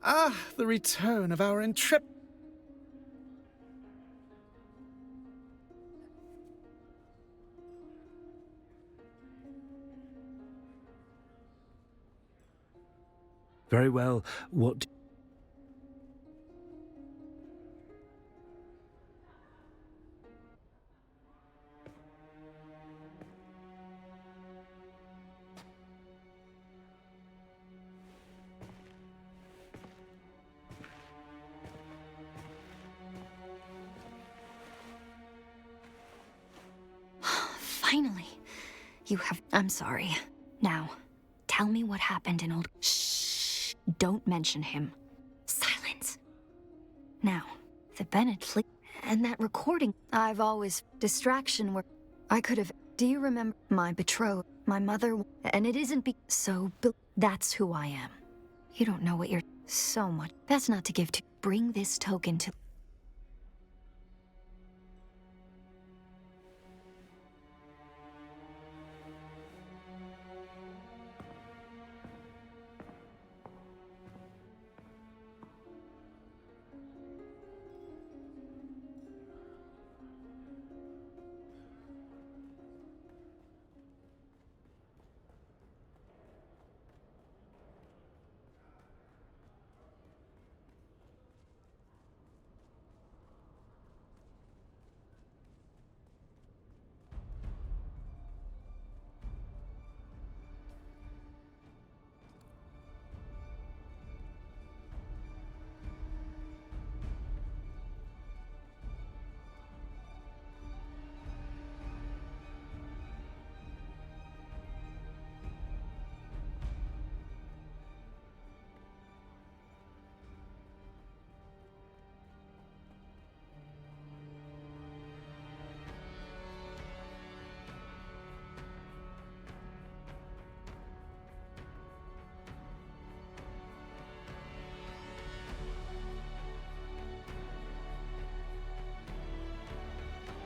Ah, the return of our intrepid. Very well. What? Finally. You have... I'm sorry. Now, tell me what happened in old... Shh. Don't mention him. Silence. Now, the Bennett... And that recording... I've always... Distraction where... I could have... Do you remember my betrothed? My mother... And it isn't so... That's who I am. You don't know what you're... So much. That's not to give to... Bring this token to...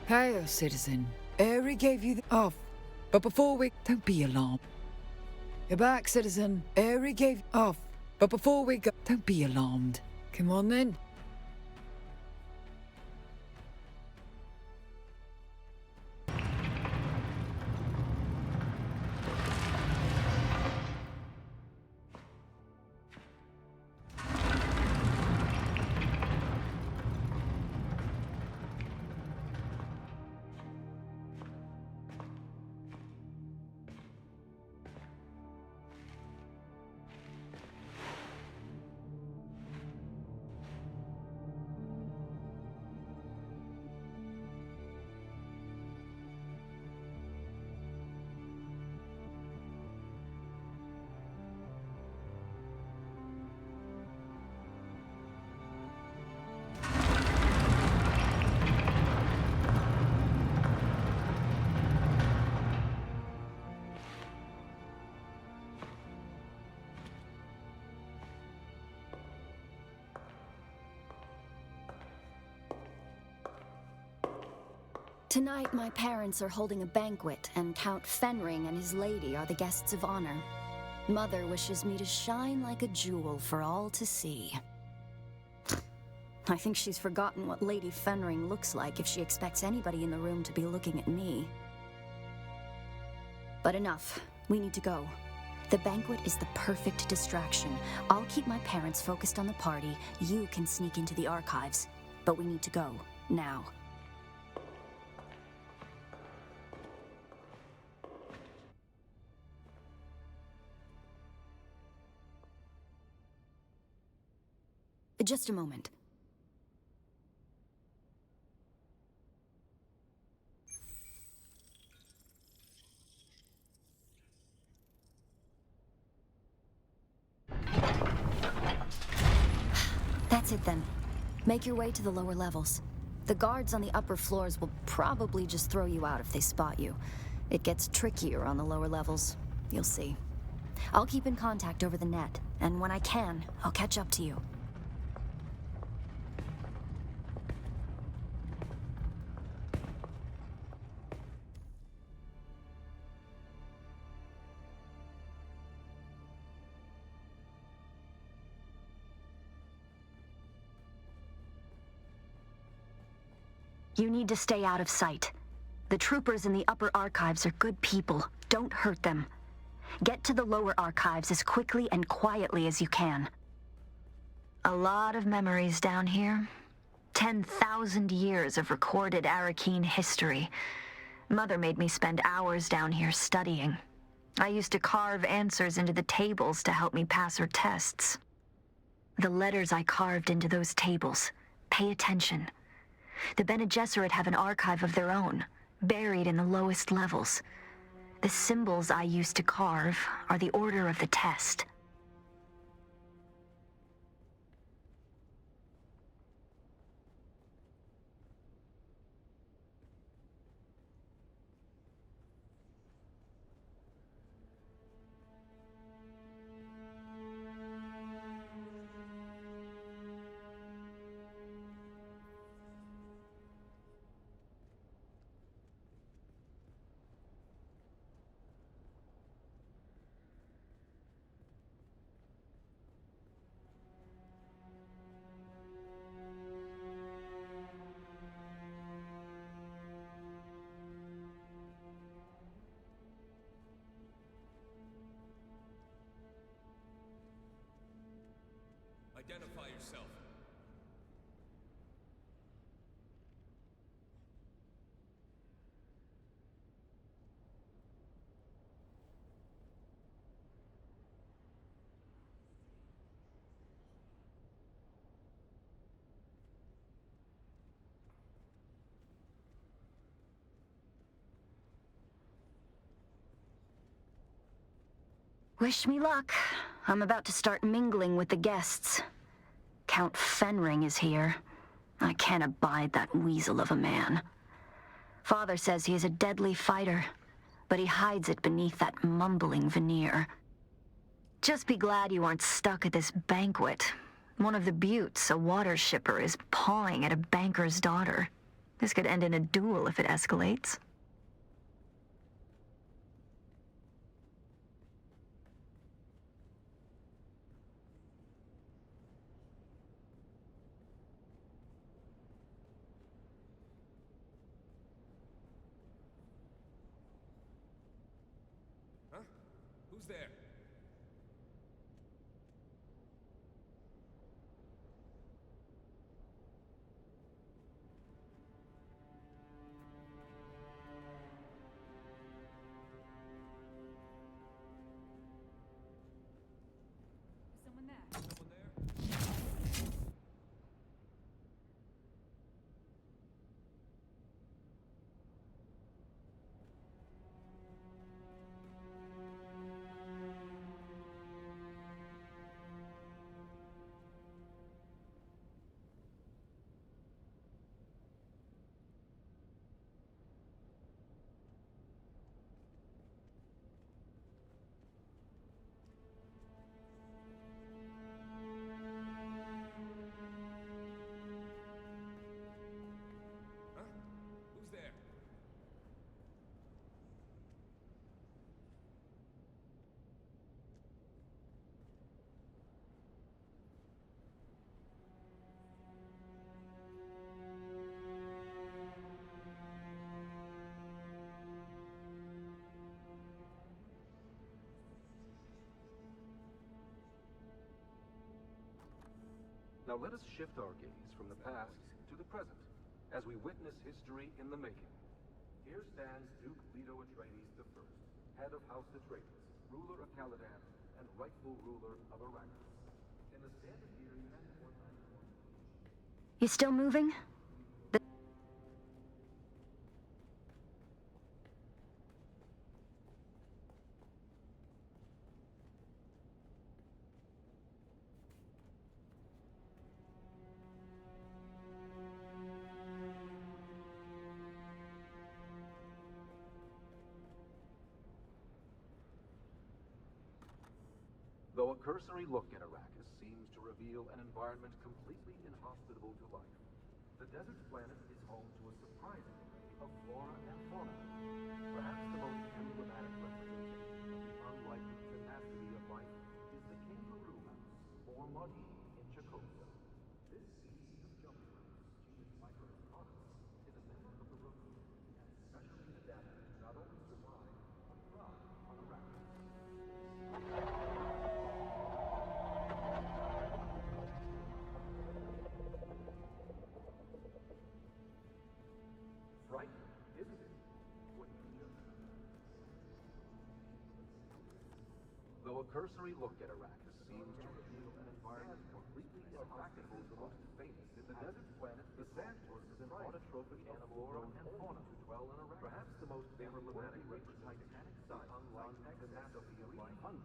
Hey, citizen. Eri gave you the off. But before we... Don't be alarmed. You're back, citizen. Eri gave off. But before we go... Don't be alarmed. Come on, then. Tonight, my parents are holding a banquet, and Count Fenring and his lady are the guests of honor. Mother wishes me to shine like a jewel for all to see. I think she's forgotten what Lady Fenring looks like if she expects anybody in the room to be looking at me. But enough. We need to go. The banquet is the perfect distraction. I'll keep my parents focused on the party. You can sneak into the archives. But we need to go. Now. Just a moment. That's it then. Make your way to the lower levels. The guards on the upper floors will probably just throw you out if they spot you. It gets trickier on the lower levels. You'll see. I'll keep in contact over the net, and when I can, I'll catch up to you. You need to stay out of sight. The troopers in the upper archives are good people. Don't hurt them. Get to the lower archives as quickly and quietly as you can. A lot of memories down here. 10,000 years of recorded Arakeen history. Mother made me spend hours down here studying. I used to carve answers into the tables to help me pass her tests. The letters I carved into those tables. Pay attention. The Bene Gesserit have an archive of their own, buried in the lowest levels. The symbols I used to carve are the order of the test. Identify yourself. Wish me luck. I'm about to start mingling with the guests. Count Fenring is here. I can't abide that weasel of a man. Father says he is a deadly fighter, but he hides it beneath that mumbling veneer. Just be glad you aren't stuck at this banquet. One of the buttes, a water shipper, is pawing at a banker's daughter. This could end in a duel if it escalates. Huh? Who's there? Someone there. Someone there? Huh? Who's there? Now let us shift our gaze from the past to the present, as we witness history in the making. Here stands Duke Leto Atreides I, head of House Atreides, ruler of Caladan, and rightful ruler of Arrakis. In the standard year 10191... You still moving? Though a cursory look at Arrakis seems to reveal an environment completely inhospitable to life, the desert planet is home to a surprising array of flora and fauna. Perhaps the most emblematic representation of the unlikely tenacity of life is the kangaroo house, or Madi, in Chakotay. This species of jungle mouse, due its micropotamus, is a Though a cursory look at Arrakis seems to reveal an environment completely inhospitable to the most famous in the desert planet, the sandworms is an autotrophic animal known and fauna to dwell in Arrakis. Perhaps the most emblematic reach Titanic size, unlike excess of 300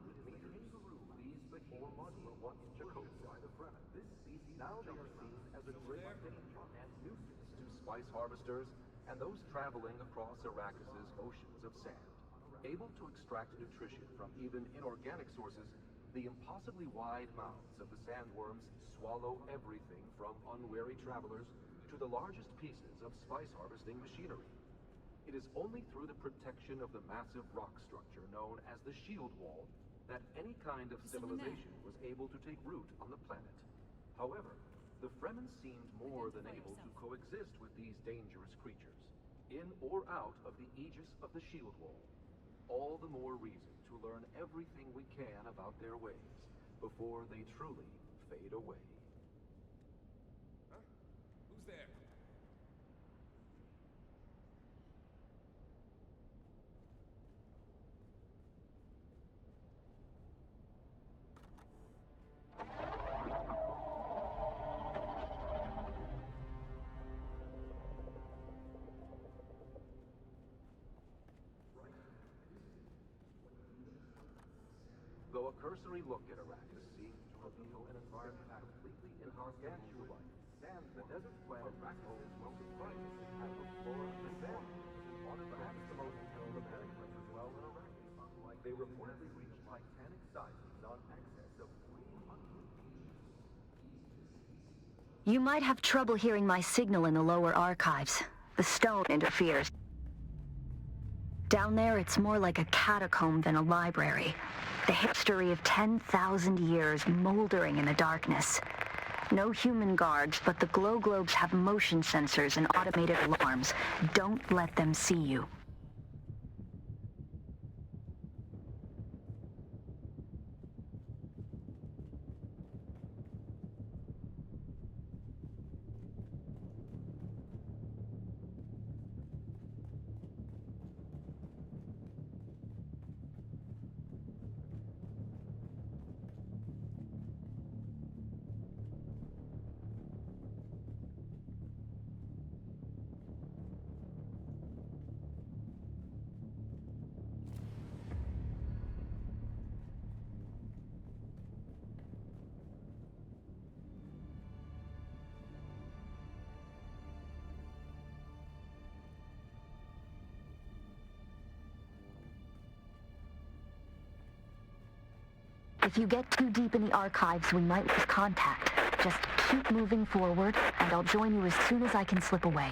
meters. These behemoths were once Jacobi by the Fremen. This species now they are seen as a great danger and nuisance to spice harvesters and those traveling across Arrakis's oceans of sand. Able to extract nutrition from even inorganic sources, the impossibly wide mouths of the sandworms swallow everything from unwary travelers to the largest pieces of spice harvesting machinery. It is only through the protection of the massive rock structure known as the Shield Wall that any kind of civilization was able to take root on the planet. However, the Fremen seemed more than able to coexist with these dangerous creatures, in or out of the aegis of the Shield Wall. All the more reason to learn everything we can about their ways before they truly fade away. Huh? Who's there? Though a cursory look at Arrakis seems to reveal an environment completely inhospitable to life, and the desert planet holds most surprisingly have a flora and fauna, perhaps the most emblematic as well in Arrakis. They reportedly reach Titanic sizes on excess of 300 meters. You might have trouble hearing my signal in the lower archives. The stone interferes. Down there, it's more like a catacomb than a library. The history of 10,000 years moldering in the darkness. No human guards, but the glow globes have motion sensors and automated alarms. Don't let them see you. If you get too deep in the archives, we might lose contact. Just keep moving forward, and I'll join you as soon as I can slip away.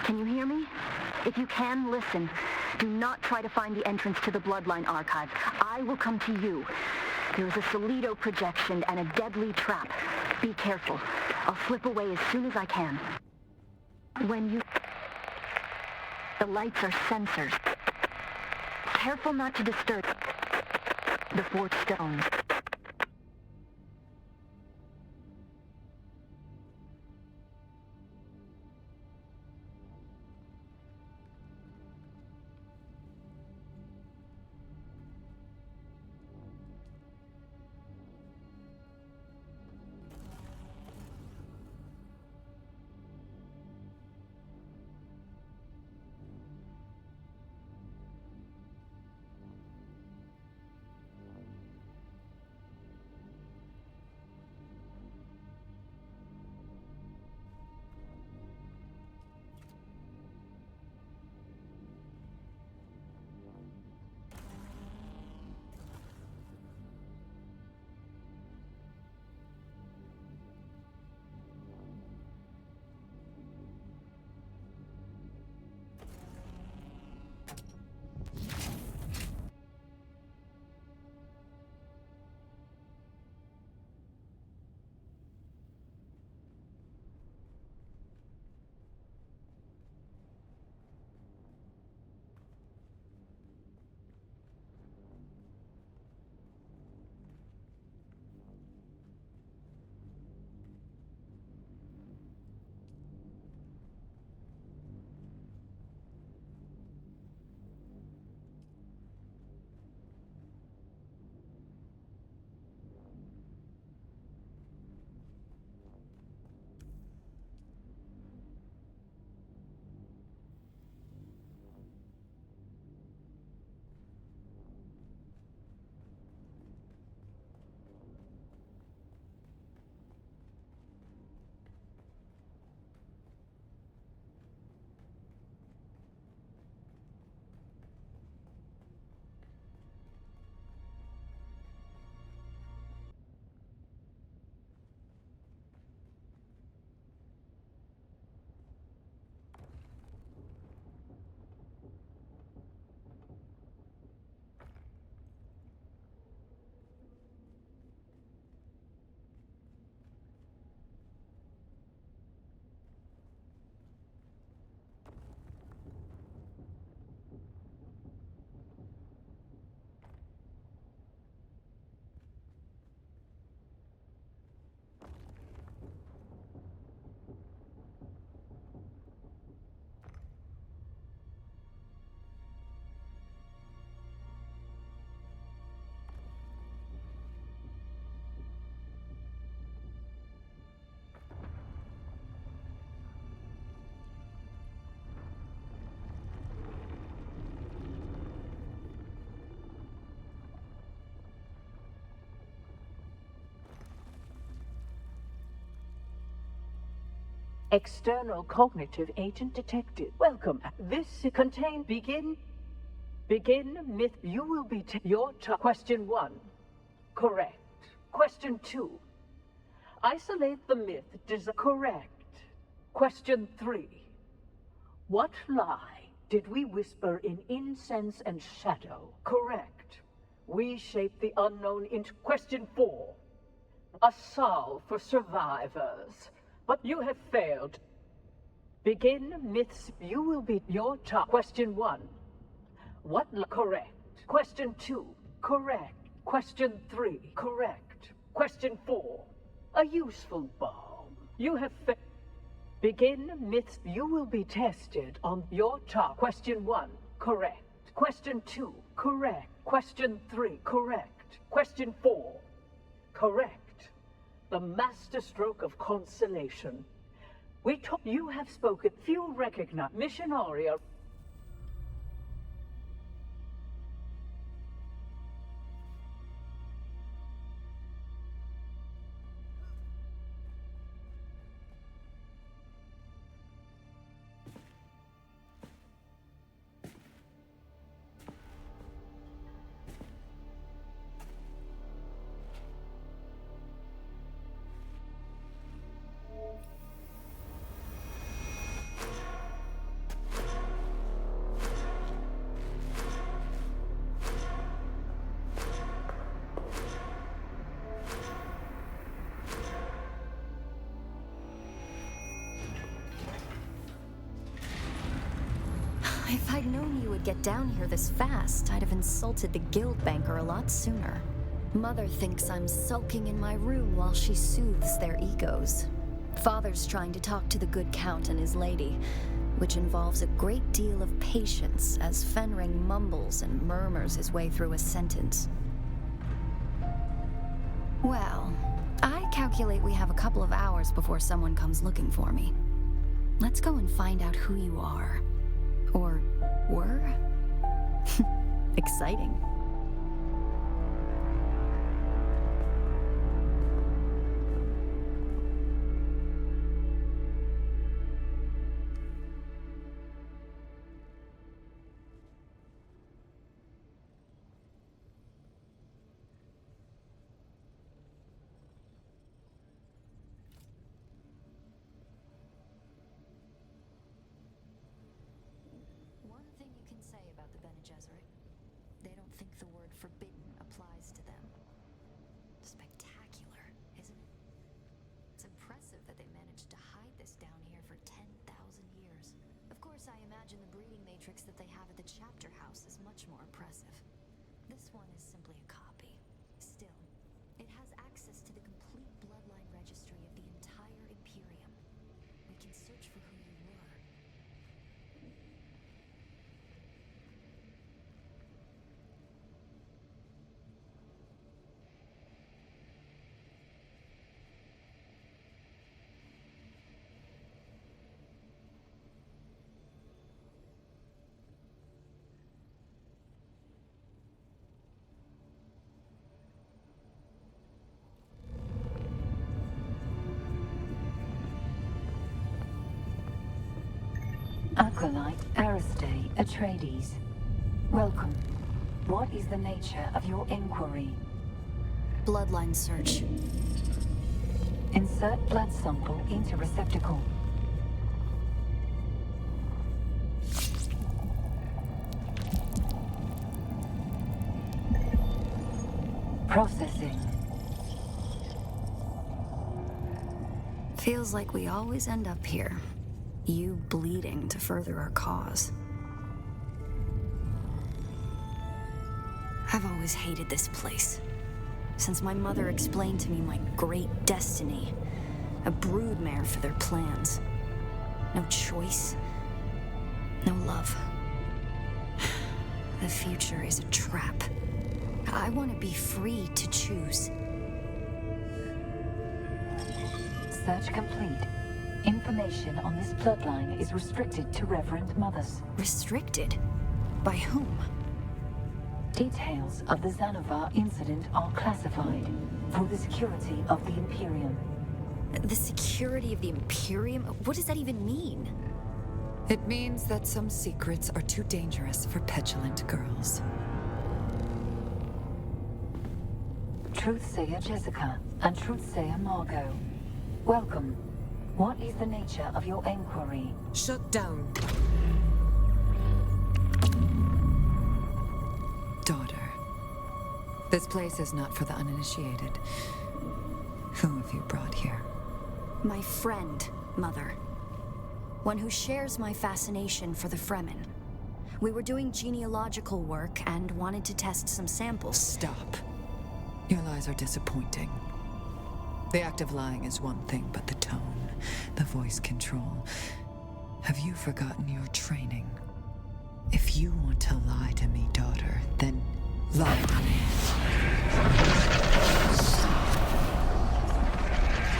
Can you hear me? If you can, listen. Do not try to find the entrance to the Bloodline archive. I will come to you. There is a Solido projection and a deadly trap. Be careful. I'll slip away as soon as I can. When you... The lights are sensors. Careful not to disturb the fourth stone. External cognitive agent detected. Welcome. This contain begin myth. You will be your question 1. Correct. Question 2. Isolate the myth. Correct. Question 3. What lie did we whisper in incense and shadow? Correct. We shape the unknown into question 4. A salve for survivors. But you have failed. Begin myths. You will be your top. Question 1. What? Correct. Question 2. Correct. Question 3. Correct. Question 4. A useful balm. You have failed. Begin myths. You will be tested on your top. Question 1. Correct. Question 2. Correct. Question 3. Correct. Question 4. Correct. The masterstroke of consolation. You have spoken. Few recognize. Missionaria. If I'd known you would get down here this fast, I'd have insulted the guild banker a lot sooner. Mother thinks I'm sulking in my room while she soothes their egos. Father's trying to talk to the good count and his lady, which involves a great deal of patience as Fenring mumbles and murmurs his way through a sentence. Well, I calculate we have a couple of hours before someone comes looking for me. Let's go and find out who you are. Or were? Exciting. One thing you can say about the Bene Gesserit, they don't think the word forbidden applies to them. Spectacular, isn't it? It's impressive that they managed to hide this down here for 10,000 years. Of course, I imagine the breeding matrix that they have at the chapter house is much more impressive. This one is simply a copy. Still, it has access to the complete bloodline registry of the entire Imperium. We can search for who you were. Acolyte Ariste Atreides. Welcome. What is the nature of your inquiry? Bloodline search. Insert blood sample into receptacle. Processing. Feels like we always end up here. You bleeding to further our cause. I've always hated this place. Since my mother explained to me my great destiny. A broodmare for their plans. No choice. No love. The future is a trap. I want to be free to choose. Search complete. Information on this bloodline is restricted to Reverend Mothers. Restricted? By whom? Details of the Xanavar incident are classified for the security of the Imperium. The security of the Imperium? What does that even mean? It means that some secrets are too dangerous for petulant girls. Truthsayer Jessica and Truthsayer Margot. Welcome. What is the nature of your inquiry? Shut down. Daughter, this place is not for the uninitiated. Who have you brought here? My friend, Mother. One who shares my fascination for the Fremen. We were doing genealogical work and wanted to test some samples. Stop. Your lies are disappointing. The act of lying is one thing, but the tone, the voice control. Have you forgotten your training? If you want to lie to me, daughter, then lie to me.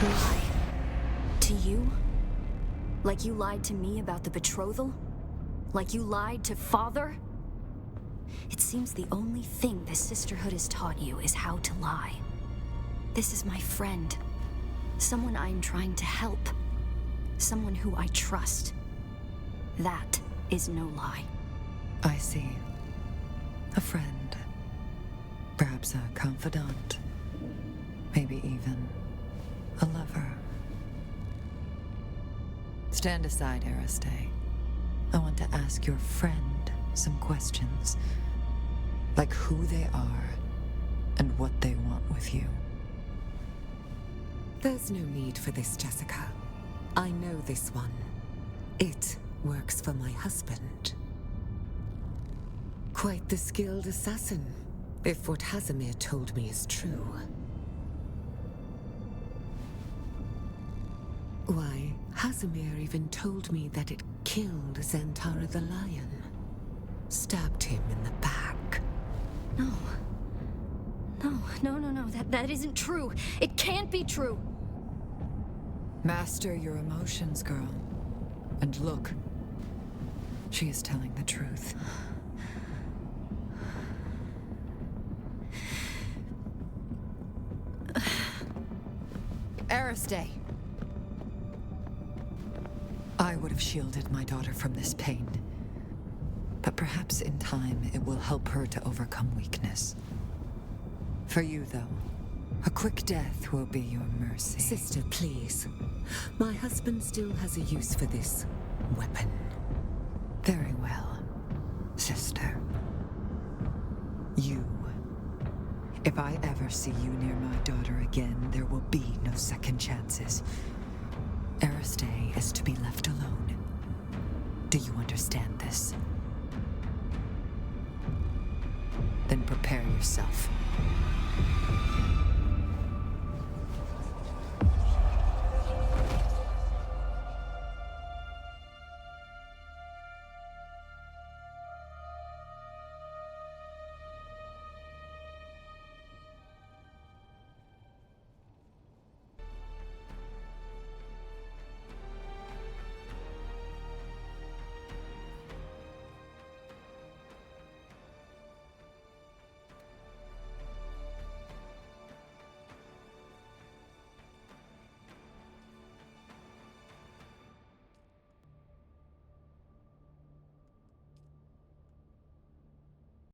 Lie? To you? Like you lied to me about the betrothal? Like you lied to Father? It seems the only thing the Sisterhood has taught you is how to lie. This is my friend. Someone I'm trying to help. Someone who I trust. That is no lie. I see. A friend. Perhaps a confidant. Maybe even a lover. Stand aside, Ariste. I want to ask your friend some questions. Like who they are, and what they want with you. There's no need for this, Jessica. I know this one. It works for my husband. Quite the skilled assassin, if what Casimir told me is true. Why, Casimir even told me that it killed Zantara the lion. Stabbed him in the back. No. No. That isn't true. It can't be true. Master your emotions, girl. And look. She is telling the truth. Ariste. I would have shielded my daughter from this pain. But perhaps in time it will help her to overcome weakness. For you, though, a quick death will be your mercy. Sister, please. My husband still has a use for this weapon. Very well, sister. You. If I ever see you near my daughter again, there will be no second chances. Ariste is to be left alone. Do you understand this? Then prepare yourself.